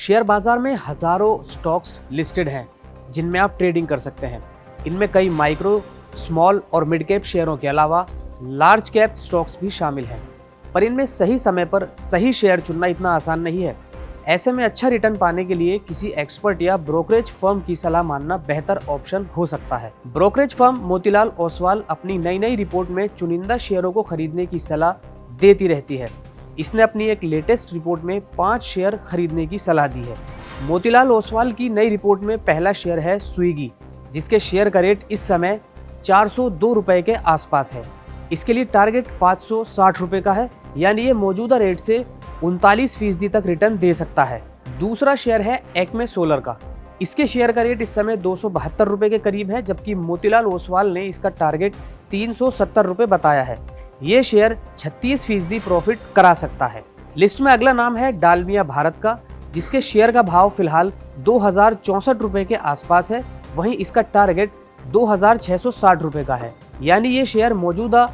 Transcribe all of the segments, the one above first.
Share बाजार में हजारों स्टॉक्स लिस्टेड हैं जिनमें आप ट्रेडिंग कर सकते हैं। इनमें कई माइक्रो, स्मॉल और मिड कैप शेयरों के अलावा लार्ज कैप स्टॉक्स भी शामिल हैं। पर इनमें सही समय पर सही शेयर चुनना इतना आसान नहीं है। ऐसे में अच्छा रिटर्न पाने के लिए किसी एक्सपर्ट या ब्रोकरेज फर्म की सलाह मानना बेहतर ऑप्शन हो सकता है। ब्रोकरेज फर्म मोतीलाल ओसवाल अपनी नई रिपोर्ट में चुनिंदा शेयरों को खरीदने की सलाह देती रहती है। इसने अपनी एक लेटेस्ट रिपोर्ट में 5 शेयर खरीदने की सलाह दी है। मोतीलाल ओसवाल की नई रिपोर्ट में पहला शेयर है स्विगी, जिसके शेयर का रेट इस समय 402 रुपए के आसपास है। इसके लिए टारगेट 560 रुपए का है, यानी ये मौजूदा रेट से 39% तक रिटर्न दे सकता है। दूसरा शेयर है एक्मे सोलर का। इसके शेयर का रेट इस समय 272 रुपए के करीब है, जबकि मोतीलाल ओसवाल ने इसका टारगेट 370 रुपए बताया है। ये शेयर 36% प्रॉफिट करा सकता है। लिस्ट में अगला नाम है डालमिया भारत का, जिसके शेयर का भाव फिलहाल 2064 रुपए के आसपास है। वहीं इसका टारगेट 2660 रुपए का है, यानी ये शेयर मौजूदा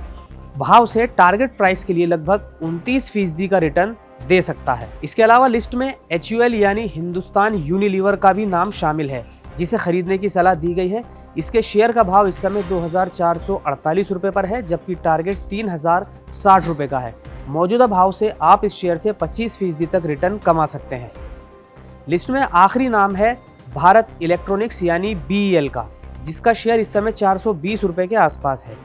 भाव से टारगेट प्राइस के लिए लगभग 29% का रिटर्न दे सकता है। इसके अलावा लिस्ट में HUL यानी हिंदुस्तान यूनिलीवर का भी नाम शामिल है, जिसे खरीदने की सलाह दी गई है। इसके शेयर का भाव इस समय 2448 रुपए पर है, जबकि टारगेट 3060 रुपए का है। मौजूदा भाव से आप इस शेयर से 25% तक रिटर्न कमा सकते हैं। लिस्ट में आखिरी नाम है भारत इलेक्ट्रॉनिक्स यानी BEL का, जिसका शेयर इस समय 420 रुपए के आसपास है।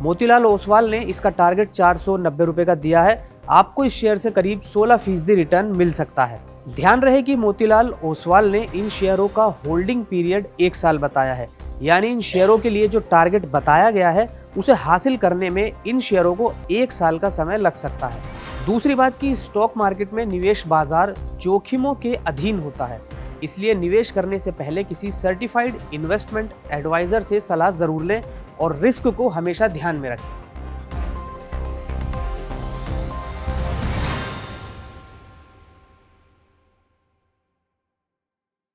मोतीलाल ओसवाल ने इसका टारगेट 490 रुपए का दिया है। आपको इस शेयर से करीब 16% रिटर्न मिल सकता है। ध्यान रहे कि मोतीलाल ओसवाल ने इन शेयरों का होल्डिंग पीरियड 1 साल बताया है, यानी इन शेयरों के लिए जो टारगेट बताया गया है उसे हासिल करने में इन शेयरों को 1 साल का समय लग सकता है। दूसरी बात कि स्टॉक मार्केट में निवेश बाजार जोखिमों के अधीन होता है, इसलिए निवेश करने से पहले किसी सर्टिफाइड इन्वेस्टमेंट एडवाइजर से सलाह जरूर लें और रिस्क को हमेशा ध्यान में रखें।